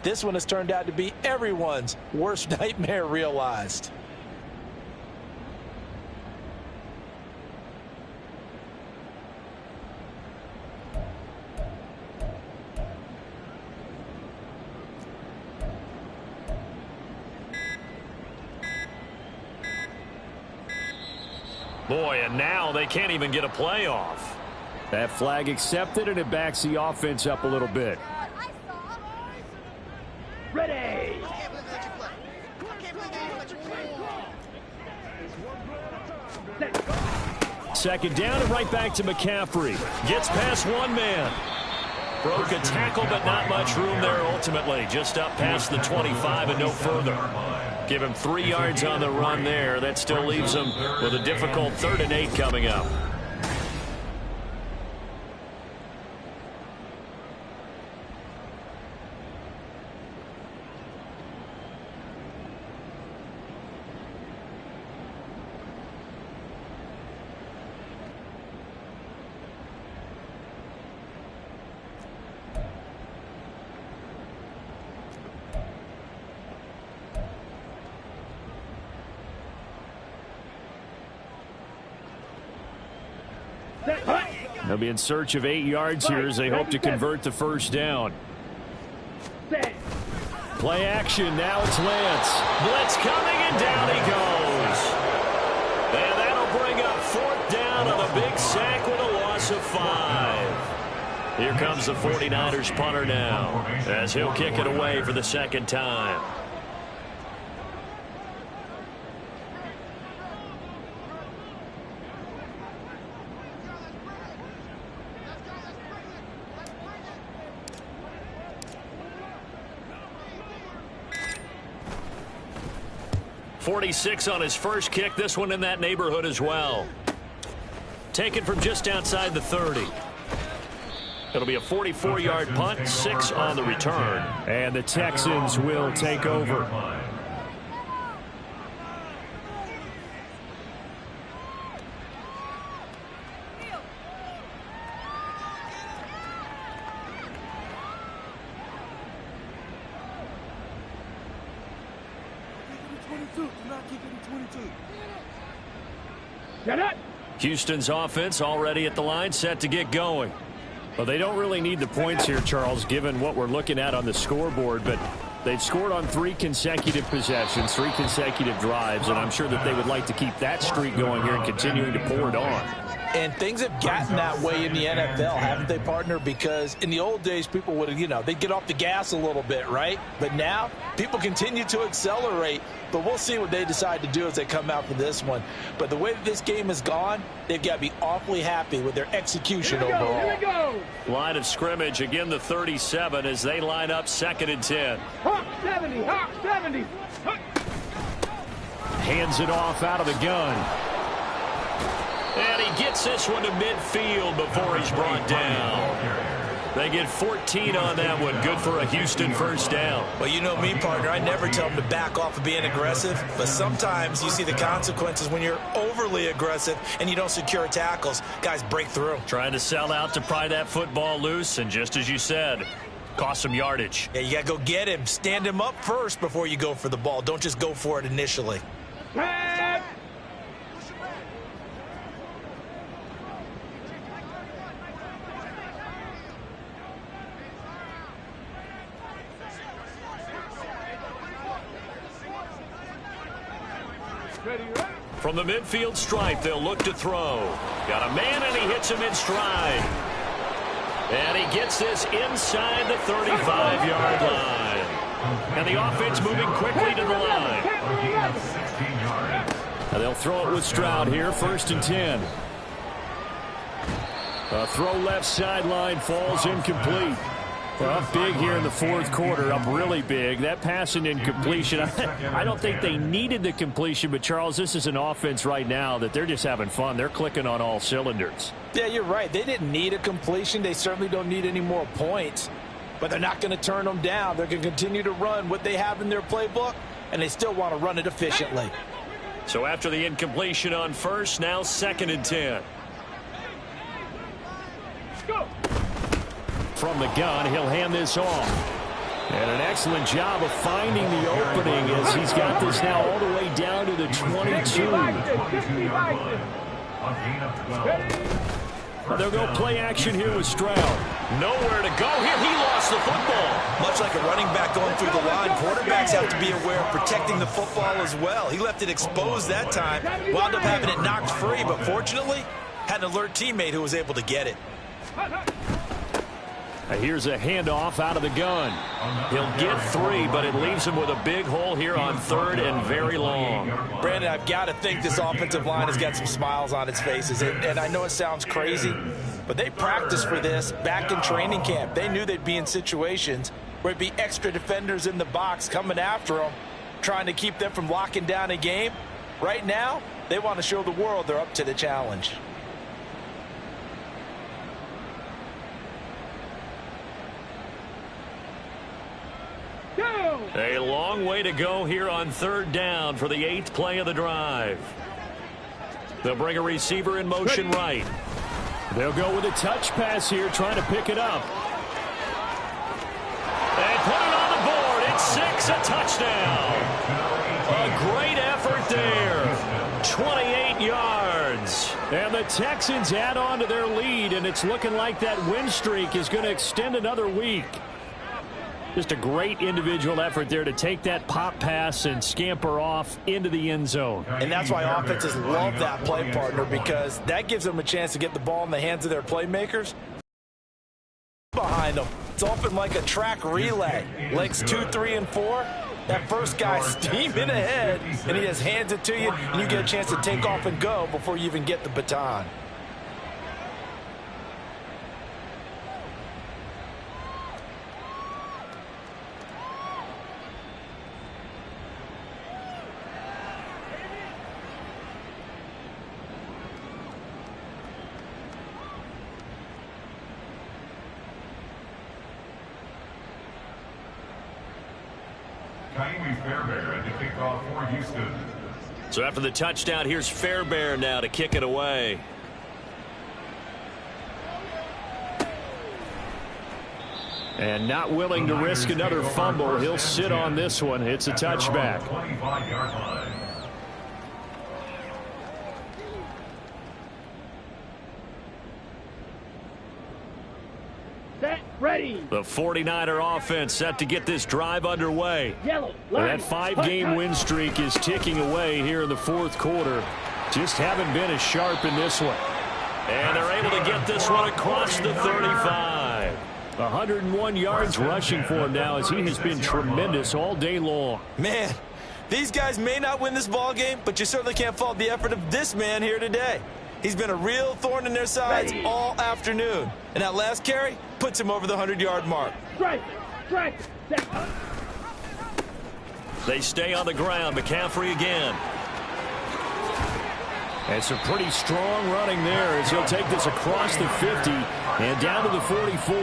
This one has turned out to be everyone's worst nightmare realized. Boy, and now they can't even get a playoff. That flag accepted, and it backs the offense up a little bit. Ready. Second down and right back to McCaffrey. Gets past one man. Broke a tackle, but not much room there ultimately. Just up past the 25 and no further. Give him 3 yards on the run there. That still leaves him with a difficult 3rd and 8 coming up. They'll be in search of 8 yards here as they hope to convert the first down. Play action. Now it's Lance. Blitz coming, and down he goes. And that'll bring up 4th down on a big sack with a loss of 5. Here comes the 49ers punter now as he'll kick it away for the second time. .46 on his first kick. This one in that neighborhood as well. Taken from just outside the 30. It'll be a 44-yard punt, 6 on the return. And the Texans will take over. Get it. Houston's offense already at the line, set to get going. Well, they don't really need the points here, Charles, given what we're looking at on the scoreboard, but they've scored on 3 consecutive possessions, 3 consecutive drives, and I'm sure that they would like to keep that streak going here and continuing to pour it on. And things have gotten that way in the NFL, haven't they, partner? Because in the old days, people would, they'd get off the gas a little bit, right? But now, people continue to accelerate. But we'll see what they decide to do as they come out for this one. But the way that this game has gone, they've got to be awfully happy with their execution overall. Here we go. Line of scrimmage, again the 37 as they line up 2nd and 10. Hawk 70, Hawk 70. Hands it off out of the gun. And he gets this one to midfield before he's brought down. They get 14 on that one. Good for a Houston first down. Well, you know me, partner. I never tell them to back off of being aggressive. But sometimes you see the consequences when you're overly aggressive and you don't secure tackles. Guys break through. Trying to sell out to pry that football loose. And just as you said, cost some yardage. Yeah, you got to go get him. Stand him up first before you go for the ball. Don't just go for it initially. Tag. From the midfield stripe, they'll look to throw. Got a man, and he hits him in stride. And he gets this inside the 35-yard line. And the offense moving quickly to the line. And they'll throw it with Stroud here, 1st and 10. A throw left sideline falls incomplete. Up big here in the 4th quarter, up really big. That pass and incompletion, I don't think they needed the completion, but Charles, this is an offense right now that they're just having fun. They're clicking on all cylinders. Yeah, you're right. They didn't need a completion. They certainly don't need any more points, but they're not going to turn them down. They're going to continue to run what they have in their playbook, and they still want to run it efficiently. So after the incompletion on 1st, now 2nd and 10. Go. From the gun, he'll hand this off. And an excellent job of finding the opening as he's got this now all the way down to the 22. They'll go play action here with Stroud. Nowhere to go here. He lost the football. Much like a running back going through the line, quarterbacks have to be aware of protecting the football as well. He left it exposed that time, wound up having it knocked free, but fortunately, had an alert teammate who was able to get it. Here's a handoff out of the gun. He'll get 3, but it leaves him with a big hole here on 3rd and very long. Brandon, I've got to think this offensive line has got some smiles on its faces. And I know it sounds crazy, but they practiced for this back in training camp. They knew they'd be in situations where it'd be extra defenders in the box coming after them, trying to keep them from locking down a game. Right now, they want to show the world they're up to the challenge. A long way to go here on 3rd down for the 8th play of the drive. They'll bring a receiver in motion right. They'll go with a touch pass here, trying to pick it up. And put it on the board. It's 6, a touchdown. A great effort there. 28 yards. And the Texans add on to their lead, and it's looking like that win streak is going to extend another week. Just a great individual effort there to take that pop pass and scamper off into the end zone. And that's why offenses love that play, partner, because that gives them a chance to get the ball in the hands of their playmakers behind them. It's often like a track relay. Legs 2, 3, and 4. That first guy steaming ahead, and he just hands it to you, and you get a chance to take off and go before you even get the baton. Fairbairn to kick off for Houston. So after the touchdown, here's Fairbairn now to kick it away. And not willing to risk another fumble. He'll sit on this one. It's a touchback. 25-yard line. Set. Ready. The 49er offense set to get this drive underway. Yellow. That 5-game win streak is ticking away here in the fourth quarter. Just haven't been as sharp in this one. And they're able to get this one across the 35. 101 yards rushing for him now as he has been tremendous all day long. Man, these guys may not win this ball game, but you certainly can't fault the effort of this man here today. He's been a real thorn in their sides all afternoon. And that last carry puts him over the 100-yard mark. Strike. Strike. Set. They stay on the ground. McCaffrey again. And some pretty strong running there as he'll take this across the 50 and down to the 44.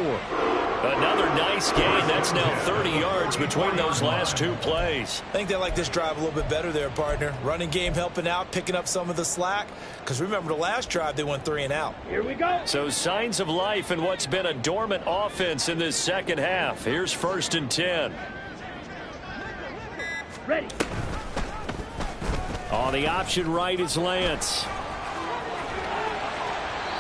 Another nice gain. That's now 30 yards between those last two plays. I think they like this drive a little bit better there, partner. Running game helping out, picking up some of the slack. Because remember, the last drive, they went 3 and out. Here we go. So signs of life in what's been a dormant offense in this second half. Here's 1st and 10. Ready. On the option right is Lance.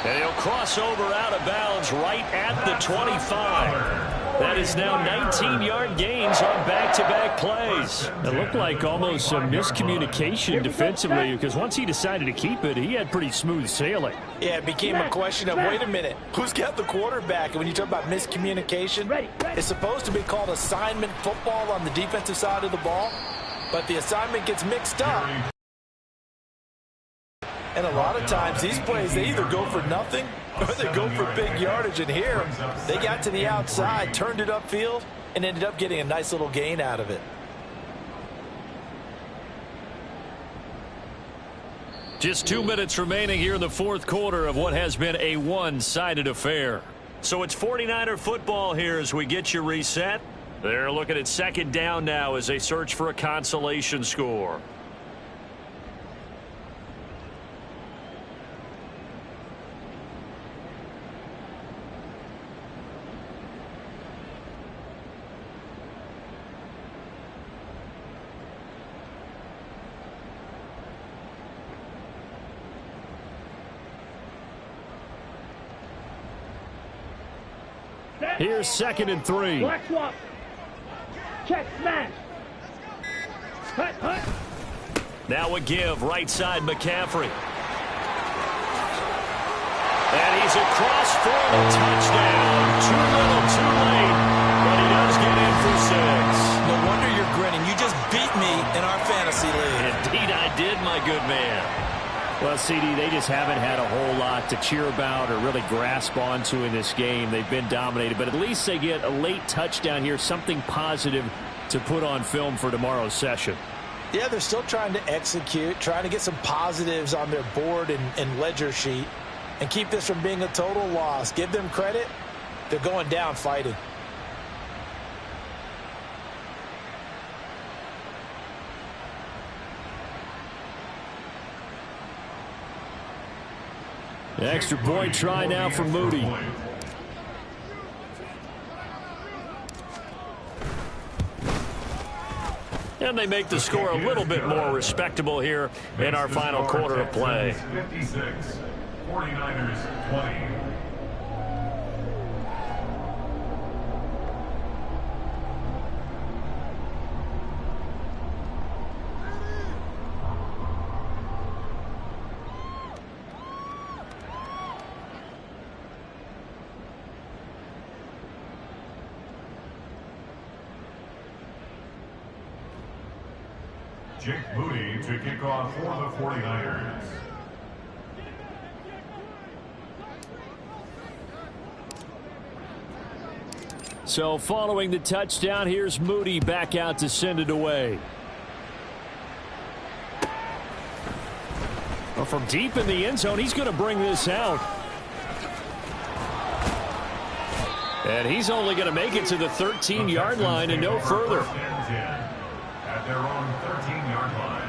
And he'll cross over out of bounds right at the 25. That is now 19-yard gains on back-to-back plays. It looked like almost some miscommunication defensively because once he decided to keep it, he had pretty smooth sailing. Yeah, it became a question of, wait a minute, who's got the quarterback? And when you talk about miscommunication, it's supposed to be called assignment football on the defensive side of the ball, but the assignment gets mixed up. And a lot of times these plays, they either go for nothing or they go for big yardage. And here, they got to the outside, turned it upfield, and ended up getting a nice little gain out of it. Just 2 minutes remaining here in the fourth quarter of what has been a one-sided affair. So it's 49er football here as we get you reset. They're looking at 2nd down now as they search for a consolation score. Here's 2nd and 3. Black swap. Check smash. Hut, hut. Now a give right side McCaffrey. And he's across for the touchdown. Too little, too late. But he does get in for 6. No wonder you're grinning. You just beat me in our fantasy league. Indeed I did, my good man. Well, CD, they just haven't had a whole lot to cheer about or really grasp onto in this game. They've been dominated, but at least they get a late touchdown here, something positive to put on film for tomorrow's session. Yeah, they're still trying to execute, trying to get some positives on their board and ledger sheet and keep this from being a total loss. Give them credit. They're going down fighting. The extra point try now for Moody. And they make the score a little bit more respectable here in our final quarter of play. 56, 49ers 20. Jake Moody to kick off for the 49ers. So following the touchdown, here's Moody back out to send it away. Well, from deep in the end zone, he's going to bring this out. And he's only going to make it to the 13-yard line and no further. At their own 13-yard line.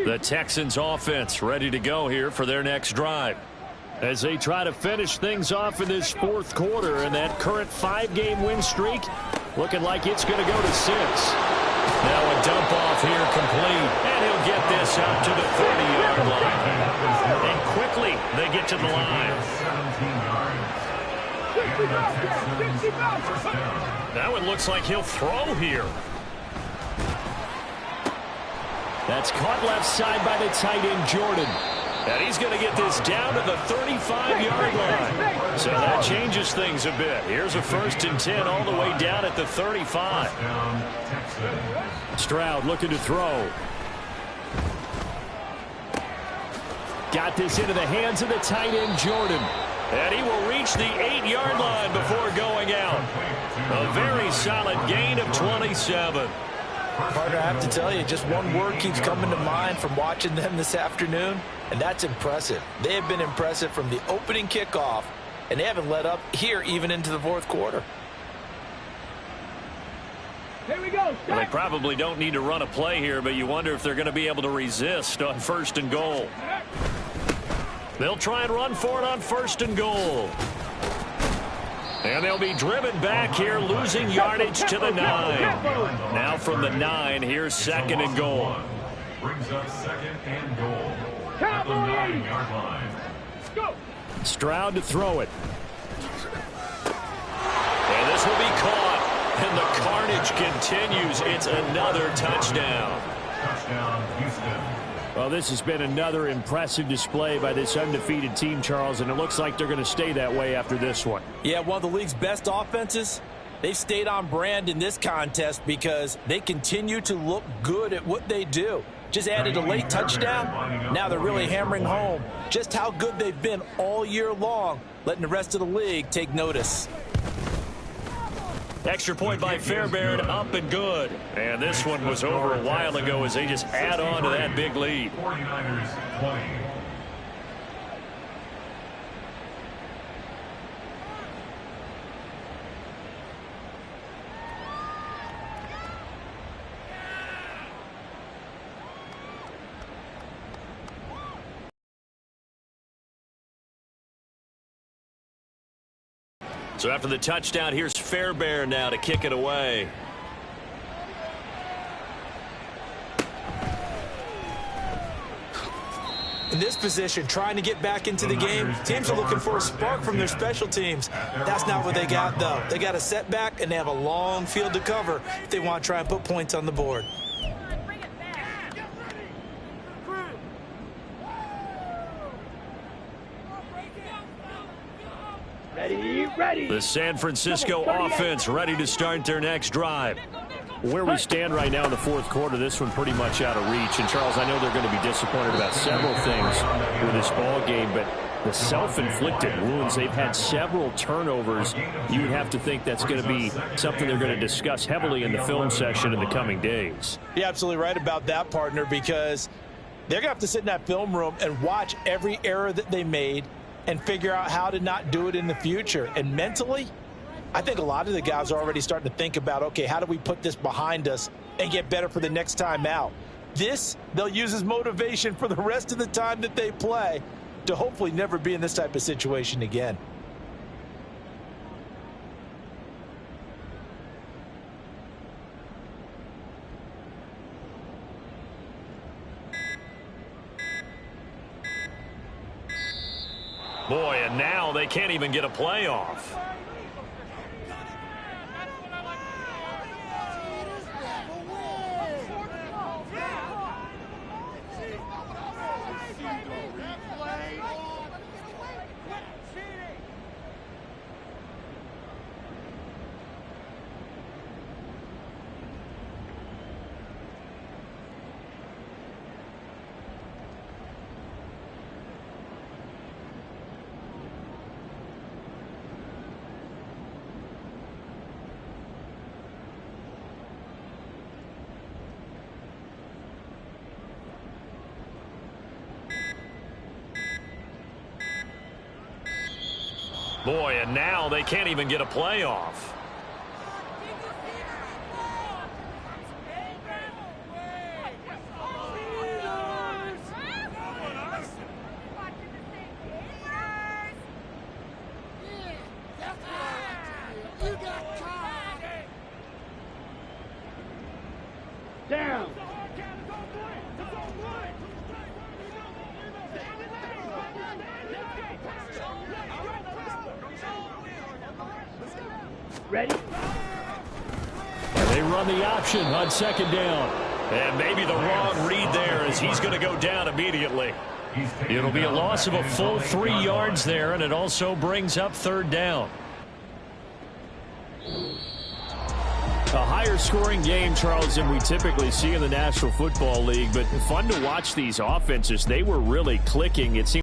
The Texans offense ready to go here for their next drive. As they try to finish things off in this fourth quarter, and that current 5-game win streak looking like it's going to go to 6. Now a dump off here complete, and he'll get this out to the 30-yard line. And quickly they get to the line. 17 yards. Now it looks like he'll throw here. That's caught left side by the tight end, Jordan. And he's going to get this down to the 35-yard line. So that changes things a bit. Here's a 1st and 10 all the way down at the 35. Stroud looking to throw. Got this into the hands of the tight end, Jordan. And he will reach the 8-yard line before going out. A very solid gain of 27. Partner, I have to tell you, just one word keeps coming to mind from watching them this afternoon, and that's impressive. They have been impressive from the opening kickoff, and they haven't let up here even into the fourth quarter. Here we go. Well, they probably don't need to run a play here, but you wonder if they're going to be able to resist on 1st and goal. They'll try and run for it on 1st and goal. And they'll be driven back here, losing yardage to the 9. Now from the 9, here's 2nd and goal. Brings up 2nd and goal at the 9-yard line. Go. Stroud to throw it. And this will be caught. And the carnage continues. It's another touchdown. Touchdown, Houston. Well, this has been another impressive display by this undefeated team, Charles, and it looks like they're going to stay that way after this one. Yeah, one of the league's best offenses. They've stayed on brand in this contest because they continue to look good at what they do. Just added a late touchdown. Now they're really hammering home just how good they've been all year long, letting the rest of the league take notice. Extra point by Fairbairn, up and good. And this one was over a while ago as they just add on to that big lead. 49ers 20. So after the touchdown, here's Fairbairn now to kick it away. In this position, trying to get back into the game, teams are looking for a spark from their special teams. That's not what they got, though. They got a setback, and they have a long field to cover if they want to try and put points on the board. Ready. The San Francisco offense ready to start their next drive. Where we stand right now in the fourth quarter, this one pretty much out of reach. And, Charles, I know they're going to be disappointed about several things with this ball game, but the self-inflicted wounds, they've had several turnovers. You would have to think that's going to be something they're going to discuss heavily in the film session in the coming days. You're absolutely right about that, partner, because they're going to have to sit in that film room and watch every error that they made and figure out how to not do it in the future. And mentally, I think a lot of the guys are already starting to think about, okay, how do we put this behind us and get better for the next time out? This, they'll use as motivation for the rest of the time that they play to hopefully never be in this type of situation again. Boy, and now they can't even get a playoff. Boy, and now they can't even get a playoff. Ready? And they run the option on second down. And maybe the wrong read there as he's going to go down immediately. It'll be a loss of a full 3 yards there, and it also brings up third down. A higher scoring game, Charles, than we typically see in the National Football League, but fun to watch these offenses. They were really clicking. It seemed